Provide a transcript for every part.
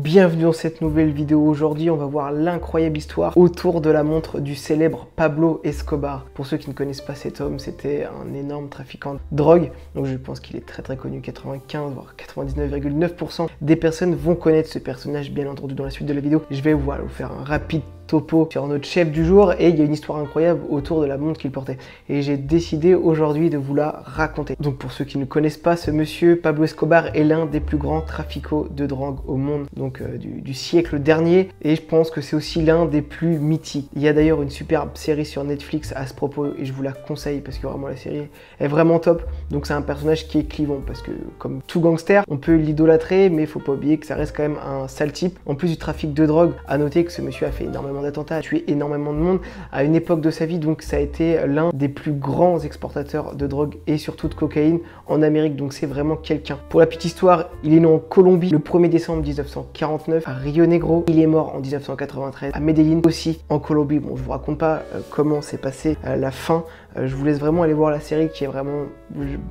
Bienvenue dans cette nouvelle vidéo. Aujourd'hui, on va voir l'incroyable histoire autour de la montre du célèbre Pablo Escobar. Pour ceux qui ne connaissent pas cet homme, c'était un énorme trafiquant de drogue. Donc je pense qu'il est très connu. 95 voire 99,9% des personnes vont connaître ce personnage, bien entendu, dans la suite de la vidéo. Je vais vous faire un rapide topo sur notre chef du jour et il y a une histoire incroyable autour de la montre qu'il portait et j'ai décidé aujourd'hui de vous la raconter. Donc pour ceux qui ne connaissent pas ce monsieur, Pablo Escobar est l'un des plus grands trafiquants de drogue au monde, donc du siècle dernier, et je pense que c'est aussi l'un des plus mythiques. Il y a d'ailleurs une superbe série sur Netflix à ce propos et je vous la conseille parce que vraiment la série est vraiment top. Donc c'est un personnage qui est clivant parce que comme tout gangster, on peut l'idolâtrer mais il faut pas oublier que ça reste quand même un sale type. En plus du trafic de drogue, à noter que ce monsieur a fait énormément d'attentats, a tué énormément de monde à une époque de sa vie, donc ça a été l'un des plus grands exportateurs de drogue et surtout de cocaïne en Amérique, donc c'est vraiment quelqu'un. Pour la petite histoire, il est né en Colombie le 1er décembre 1949 à Rio Negro, il est mort en 1993 à Medellín, aussi en Colombie. Bon, je vous raconte pas comment s'est passé la fin, je vous laisse vraiment aller voir la série qui est vraiment,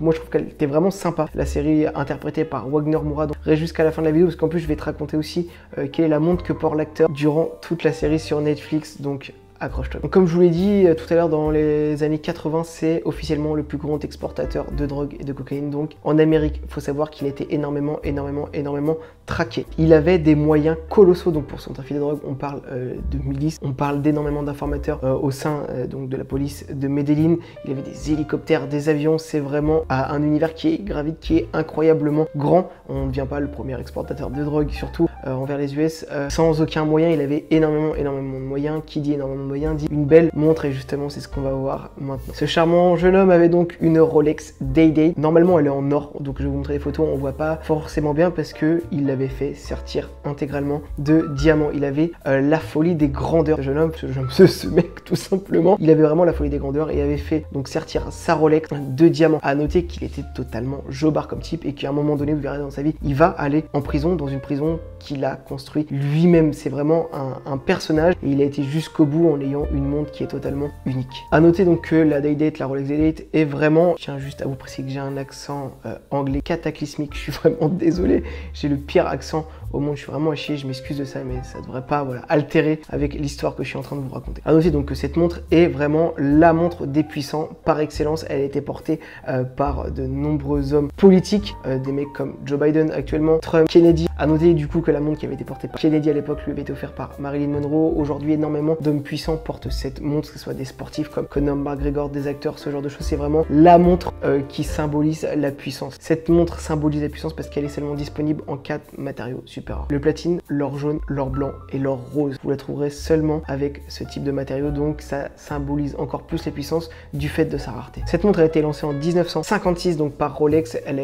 moi je trouve qu'elle était vraiment sympa, la série interprétée par Wagner Moura. Donc reste jusqu'à la fin de la vidéo parce qu'en plus je vais te raconter aussi quelle est la montre que porte l'acteur durant toute la série sur Netflix, donc accroche-toi. Donc comme je vous l'ai dit tout à l'heure, dans les années 80, c'est officiellement le plus grand exportateur de drogue et de cocaïne. Donc en Amérique, il faut savoir qu'il a été énormément traqué. Il avait des moyens colossaux, donc pour son trafic de drogue, on parle de milices, on parle d'énormément d'informateurs au sein donc de la police de Medellín. Il avait des hélicoptères, des avions, c'est vraiment un univers qui gravite, qui est incroyablement grand. On ne devient pas le premier exportateur de drogue, surtout envers les US, sans aucun moyen. Il avait énormément de moyens. Qui dit énormément de moyens dit une belle montre, et justement c'est ce qu'on va voir maintenant. Ce charmant jeune homme avait donc une Rolex Day-Date. Normalement elle est en or, donc je vais vous montrer les photos, on voit pas forcément bien parce que il l'avait fait sertir intégralement de diamants. Il avait la folie des grandeurs. Ce mec tout simplement, il avait vraiment la folie des grandeurs et avait fait donc sertir sa Rolex de diamants. À noter qu'il était totalement jobard comme type et qu'à un moment donné, vous verrez dans sa vie, il va aller en prison, dans une prison qu'il a construit lui-même. C'est vraiment un personnage et il a été jusqu'au bout en ayant une montre qui est totalement unique. À noter donc que la Day-Date, la Rolex Day-Date est vraiment, je tiens juste à vous préciser que j'ai un accent anglais cataclysmique, je suis vraiment désolé, j'ai le pire accent au monde, je suis vraiment à chier, je m'excuse de ça, mais ça devrait pas altérer avec l'histoire que je suis en train de vous raconter. À noter donc que cette montre est vraiment la montre des puissants par excellence. Elle a été portée par de nombreux hommes politiques, des mecs comme Joe Biden actuellement, Trump, Kennedy. À noter du coup que la montre qui avait été portée par Kennedy à l'époque lui avait été offerte par Marilyn Monroe. Aujourd'hui, énormément d'hommes puissants portent cette montre, que ce soit des sportifs comme Conor McGregor, des acteurs, ce genre de choses. C'est vraiment la montre qui symbolise la puissance. Cette montre symbolise la puissance parce qu'elle est seulement disponible en 4 matériaux super rares. Le platine, l'or jaune, l'or blanc et l'or rose. Vous la trouverez seulement avec ce type de matériaux, donc ça symbolise encore plus la puissance du fait de sa rareté. Cette montre a été lancée en 1956 donc par Rolex. Elle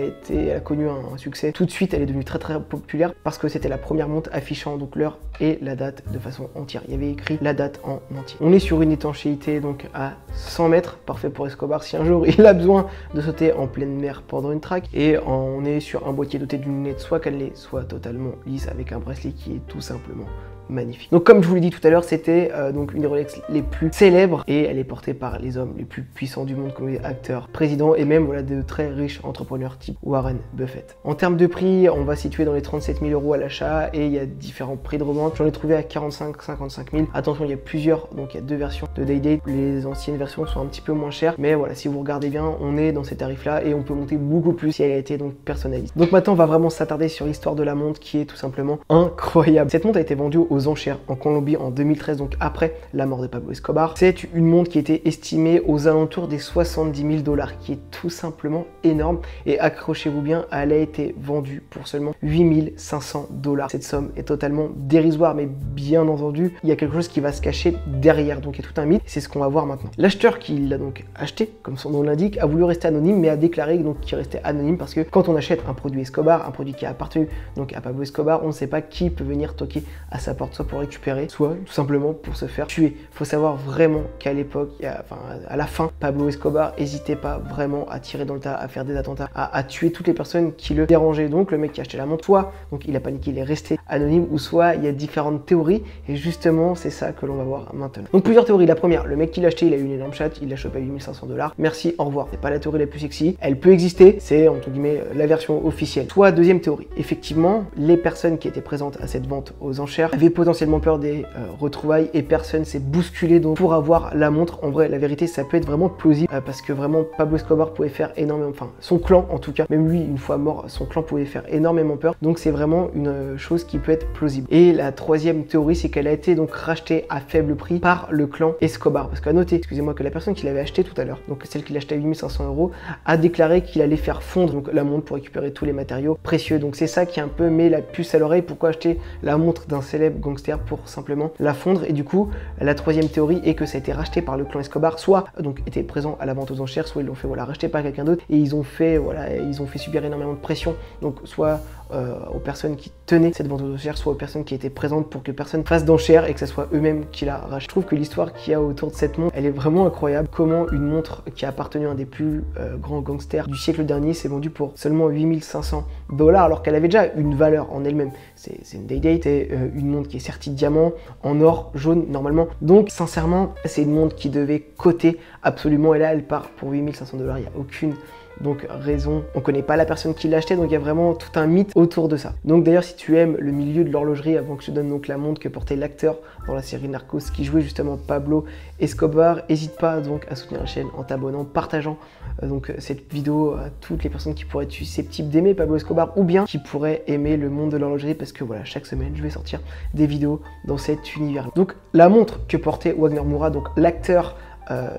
a connu un succès tout de suite. Elle est devenue très populaire parce que c'était la première montre affichant donc l'heure et la date de façon entière. Il y avait écrit la date en entier. On est sur une étanchéité donc à 100 mètres, parfait pour Escobar si un jour il a besoin de sauter en pleine mer pendant une traque. Et on est sur un boîtier doté d'une lunette soit cannelée, soit totalement lisse avec un bracelet qui est tout simplement magnifique. Donc comme je vous l'ai dit tout à l'heure, c'était donc une des Rolex les plus célèbres et elle est portée par les hommes les plus puissants du monde comme les acteurs, présidents et même de très riches entrepreneurs type Warren Buffett. En termes de prix, on va situer dans les 37 000 € à l'achat et il y a différents prix de revente. J'en ai trouvé à 45-55 000. Attention, il y a plusieurs, donc il y a deux versions de Day-Date. Les anciennes versions sont un petit peu moins chères, mais voilà, si vous regardez bien, on est dans ces tarifs là et on peut monter beaucoup plus si elle a été donc personnalisée. Donc maintenant, on va vraiment s'attarder sur l'histoire de la montre qui est tout simplement incroyable. Cette montre a été vendue aux enchères en Colombie en 2013, donc après la mort de Pablo Escobar. C'est une montre qui était estimée aux alentours des 70 000 $, qui est tout simplement énorme. Et accrochez-vous bien, elle a été vendue pour seulement 8 500 $. Cette somme est totalement dérisoire, mais bien entendu, il y a quelque chose qui va se cacher derrière, donc il y a tout un mythe. C'est ce qu'on va voir maintenant. L'acheteur qui l'a donc acheté, comme son nom l'indique, a voulu rester anonyme, mais a déclaré donc qu'il restait anonyme parce que quand on achète un produit Escobar, un produit qui a appartenu donc à Pablo Escobar, on ne sait pas qui peut venir toquer à sa porte. porte, soit pour récupérer, soit tout simplement pour se faire tuer. Faut savoir vraiment qu'à l'époque, à la fin, Pablo Escobar n'hésitait pas vraiment à tirer dans le tas, à faire des attentats, à tuer toutes les personnes qui le dérangeaient. Donc le mec qui a acheté la montre, soit donc il a paniqué, il est resté anonyme, ou soit il y a différentes théories, et justement c'est ça que l'on va voir maintenant. Donc plusieurs théories. La première, le mec qui l'a acheté, il a eu une énorme chatte, il l'a chopé à 8500 $. Merci, au revoir. C'est pas la théorie la plus sexy, elle peut exister, c'est entre guillemets la version officielle. Soit deuxième théorie, effectivement, les personnes qui étaient présentes à cette vente aux enchères avaient potentiellement peur des retrouvailles et personne s'est bousculé donc pour avoir la montre. En vrai, la vérité, ça peut être vraiment plausible parce que vraiment Pablo Escobar pouvait faire énormément, enfin son clan en tout cas, même lui une fois mort, son clan pouvait faire énormément peur. Donc c'est vraiment une chose qui peut être plausible. Et la troisième théorie, c'est qu'elle a été donc rachetée à faible prix par le clan Escobar. Parce qu'à noter, excusez-moi, que la personne qui l'avait acheté tout à l'heure, donc celle qui l'a acheté à 8500 €, a déclaré qu'il allait faire fondre donc la montre pour récupérer tous les matériaux précieux. Donc c'est ça qui un peu met la puce à l'oreille. Pourquoi acheter la montre d'un célèbre gangster pour simplement la fondre? Et du coup, la troisième théorie est que ça a été racheté par le clan Escobar, soit donc était présent à la vente aux enchères, soit ils l'ont fait voilà racheter par quelqu'un d'autre et ils ont fait subir énormément de pression. Donc soit aux personnes qui tenaient cette vente aux enchères, soit aux personnes qui étaient présentes pour que personne fasse d'enchères et que ce soit eux-mêmes qui la rachètent. Je trouve que l'histoire qu'il y a autour de cette montre, elle est vraiment incroyable. Comment une montre qui a appartenu à un des plus grands gangsters du siècle dernier s'est vendue pour seulement 8500 $, alors qu'elle avait déjà une valeur en elle-même. C'est une Day-Date, c'est une montre qui est sertie de diamant, en or, jaune normalement. Donc sincèrement, c'est une montre qui devait coter absolument et là elle part pour 8500 $. Il n'y a aucune donc raison, on connaît pas la personne qui l'a acheté, donc il y a vraiment tout un mythe autour de ça. Donc d'ailleurs si tu aimes le milieu de l'horlogerie, avant que je te donne donc la montre que portait l'acteur dans la série Narcos qui jouait justement Pablo Escobar, n'hésite pas donc à soutenir la chaîne en t'abonnant, partageant donc cette vidéo à toutes les personnes qui pourraient être susceptibles d'aimer Pablo Escobar ou bien qui pourraient aimer le monde de l'horlogerie, parce que voilà, chaque semaine je vais sortir des vidéos dans cet univers. Donc la montre que portait Wagner Moura, donc l'acteur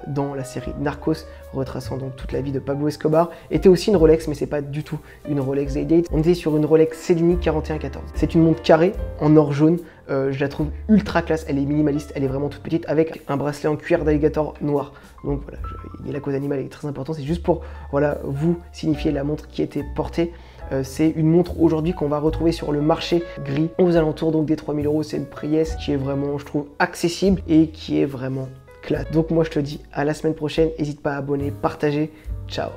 dans la série Narcos, retraçant donc toute la vie de Pablo Escobar, était aussi une Rolex, mais c'est pas du tout une Rolex Day-Date. On était sur une Rolex Cellini 4114. C'est une montre carrée en or jaune. Je la trouve ultra classe, elle est minimaliste, elle est vraiment toute petite avec un bracelet en cuir d'alligator noir. Donc voilà, la cause animale est très importante, c'est juste pour voilà, vous signifier la montre qui était portée. C'est une montre aujourd'hui qu'on va retrouver sur le marché gris aux alentours donc des 3000 €. C'est une priesse qui est vraiment, je trouve, accessible et qui est vraiment classe. Donc moi je te dis à la semaine prochaine, n'hésite pas à abonner, partager, ciao.